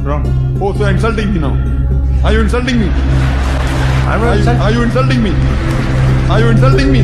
Wrong. Oh, so you're insulting me now. Are you insulting me? Are you insulting me? Are you insulting me?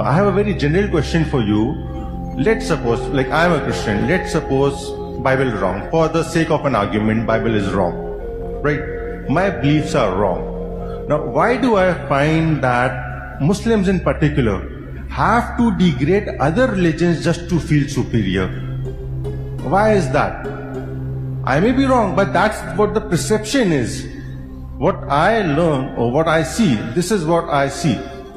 I have a very general question for you. Let's suppose, like I am a Christian, let's suppose Bible is wrong. For the sake of an argument, Bible is wrong. Right? My beliefs are wrong. Now, why do I find that Muslims in particular have to degrade other religions just to feel superior? Why is that? I may be wrong, but that's what the perception is. What I learn or what I see, this is what I see.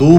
2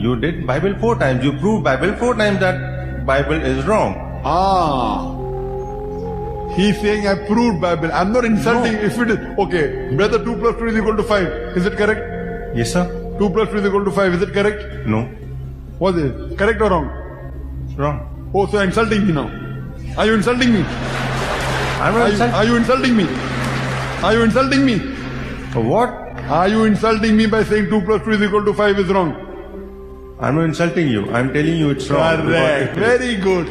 You did Bible 4 times. You proved Bible 4 times that Bible is wrong. He's saying I proved Bible. I'm not insulting. No. If it is okay, brother, 2 plus 2 is equal to 5. Is it correct? Yes, sir. 2 plus 2 is equal to 5. Is it correct? No. Was it correct or wrong? Wrong. Oh, so you're insulting me now. Are you insulting me? Are you insulting me? Are you insulting me? What? Are you insulting me by saying 2 plus 2 is equal to 5 is wrong? I'm not insulting you. I'm telling you it's wrong. Correct. Very good.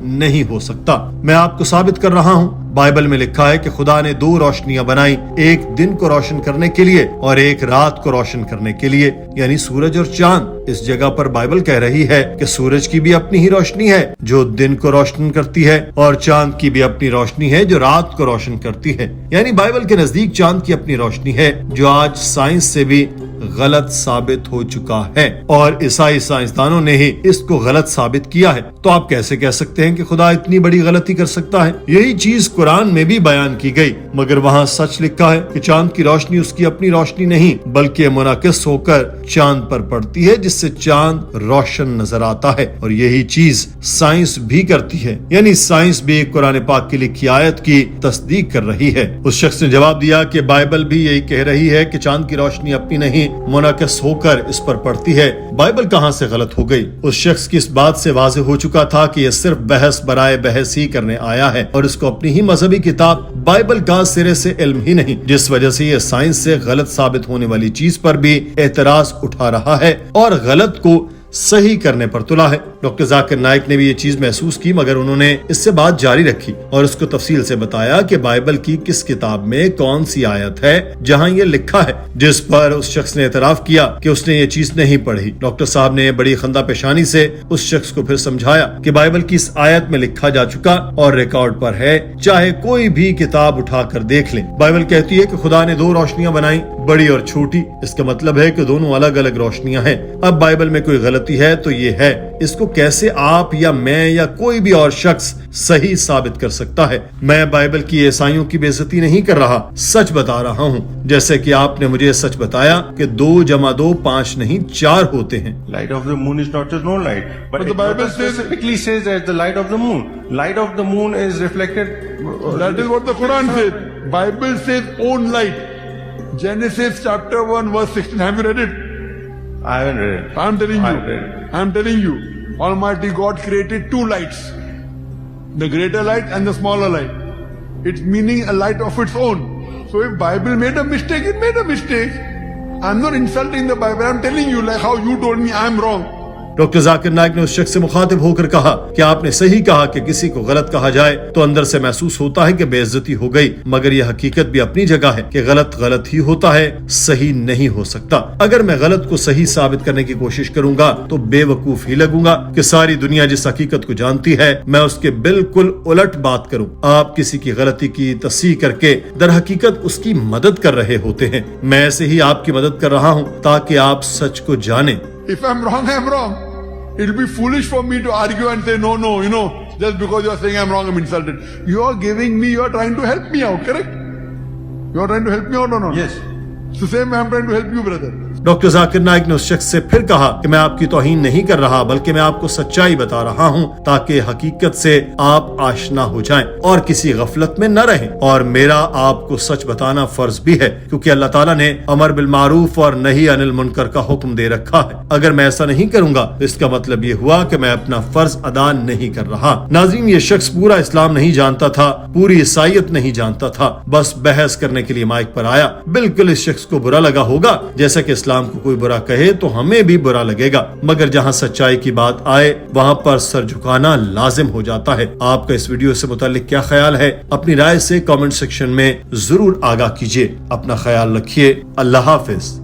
نہیں ہو سکتا۔ میں آپ کو ثابت کر رہا ہوں، Bible میں لکھا ہے کہ خدا نے 2 روشنیاں بنائی، ایک دن کو روشن کرنے کے لیے اور ایک رات کو روشن کرنے کے لیے، یعنی سورج اور چاند۔ اس جگہ پر بائبل کہہ رہی ہے کہ سورج کی بھی اپنی ہی روشنی ہے جو دن کو روشن کرتی ہے، اور چاند کی بھی اپنی روشنی ہے جو رات کو روشن کرتی ہے۔ یعنی بائبل کے نزدیک چاند کی اپنی روشنی ہے جو آج سائنس سے بھی غلط ثابت ہو چکا ہے، اور عیسائی سائنسدانوں نے ہی اس کو غلط ثابت کیا ہے۔ تو آپ کیسے کہہ سکتے ہیں کہ خدا اتنی بڑی غلطی کر سکتا ہے؟ یہی چیز قرآن میں بھی بیان کی گئی، مگر وہاں سچ لکھا ہے کہ چاند کی روشنی اس کی اپنی روشنی نہیں بلکہ منعکس ہو کر چاند پر پڑتی ہے، جس سے چاند روشن نظر آتا ہے، اور یہی چیز سائنس بھی کرتی ہے۔ یعنی سائنس بھی قرآن پاک کی لکھی آیت کی تصدیق کر رہی ہے۔ اس شخص نے جواب دیا کہ بائبل بھی یہی کہہ رہی ہے کہ چاند کی روشنی اپنی نہیں منعکس ہو کر اس پر پڑتی ہے، بائبل کہاں سے غلط ہو گئی؟ اس شخص کی اس بات سے واضح ہو چکا تھا کہ یہ صرف بحث برائے بحث ہی کرنے آیا ہے، اور اس کو اپنی ہی مذہبی کتاب بائبل کا سرے سے علم ہی نہیں، جس وجہ سے یہ سائنس سے غلط ثابت ہونے والی چیز پر بھی اعتراض اٹھا رہا ہے اور غلط کو صحیح کرنے پر تلا ہے۔ ڈاکٹر ذاکر نائک نے بھی یہ چیز محسوس کی، مگر انہوں نے اس سے بات جاری رکھی اور اس کو تفصیل سے بتایا کہ بائبل کی کس کتاب میں کون سی آیت ہے جہاں یہ لکھا ہے، جس پر اس شخص نے اعتراف کیا کہ اس نے یہ چیز نہیں پڑھی۔ ڈاکٹر صاحب نے بڑی خندہ پیشانی سے اس شخص کو پھر سمجھایا کہ بائبل کی اس آیت میں لکھا جا چکا اور ریکارڈ پر ہے، چاہے کوئی بھی کتاب اٹھا کر دیکھ لیں۔ بائبل کہتی ہے کہ خدا نے 2 روشنیاں بنائی، بڑی اور چھوٹی۔ اس کا مطلب ہے کہ دونوں الگ الگ روشنیاں ہیں۔ اب بائبل میں کوئی غلطی ہے تو یہ ہے، اس کو کیسے آپ یا میں یا کوئی بھی اور شخص صحیح ثابت کر سکتا ہے؟ میں بائبل کی عیسائیوں کی بے عزتی نہیں کر رہا، سچ بتا رہا ہوں، جیسے کہ آپ نے مجھے سچ بتایا کہ 2 + 2 5 نہیں 4 ہوتے ہیں۔ Light of the moon is not just no light, but the Bible specifically says that the light of the moon. Light of the moon is reflected. That is what the Quran says. Bible says own light. Genesis chapter 1 verse 16. Have you read it? I haven't read it. I'm telling I've read you. it. I'm telling you. Almighty God created 2 lights. The greater light and the smaller light. It's meaning a light of its own. So if Bible made a mistake, it made a mistake. I'm not insulting the Bible. I'm telling you like how you told me I'm wrong. Doctor Zakir Naik نے اس شخص سے مخاطب ہو کر کہا کہ آپ نے صحیح کہا کہ کسی کو غلط کہا جائے تو اندر سے محسوس ہوتا ہے کہ بے عزتی ہو گئی، مگر یہ حقیقت بھی اپنی جگہ ہے کہ غلط غلط ہی ہوتا ہے، صحیح نہیں ہو سکتا۔ اگر میں غلط کو صحیح ثابت کرنے کی کوشش کروں گا تو بے وقوف ہی لگوں گا کہ ساری دنیا جس حقیقت کو جانتی ہے میں اس کے بالکل الٹ بات کروں۔ آپ کسی کی غلطی کی تصحیح کر کے در حقیقت اس کی مدد کر رہے ہوتے ہیں۔ میں ایسے ہی آپ کی مدد کر رہا ہوں تاکہ آپ سچ کو جانیں۔ If I'm wrong, I'm wrong. It'll be foolish for me to argue and say, no, just because you're saying I'm wrong, I'm insulted. You're giving me, you're trying to help me out, correct? You're trying to help me out or not? Yes. So same way I'm trying to help you, brother. Doctor Zakir Naik نے اس شخص سے پھر کہا کہ میں آپ کی توہین نہیں کر رہا بلکہ میں آپ کو سچائی بتا رہا ہوں تاکہ حقیقت سے آپ آشنا ہو جائیں اور کسی غفلت میں نہ رہیں، اور میرا آپ کو سچ بتانا فرض بھی ہے کیونکہ اللہ تعالیٰ نے امر بالمعروف اور نہی عن المنکر کا حکم دے رکھا ہے۔ اگر میں ایسا نہیں کروں گا تو اس کا مطلب یہ ہوا کہ میں اپنا فرض ادا نہیں کر رہا۔ ناظرین، یہ شخص پورا اسلام نہیں جانتا تھا، پوری عیسائیت نہیں جانتا تھا، بس بحث کرنے کے لیے مائک پر آیا۔ بالکل اس شخص کو برا لگا ہوگا، جیسا کہ اسلام کو کوئی برا کہے تو ہمیں بھی برا لگے گا، مگر جہاں سچائی کی بات آئے وہاں پر سر جھکانا لازم ہو جاتا ہے۔ آپ کا اس ویڈیو سے متعلق کیا خیال ہے؟ اپنی رائے سے کامنٹ سیکشن میں ضرور آگاہ کیجیے۔ اپنا خیال رکھیے۔ اللہ حافظ۔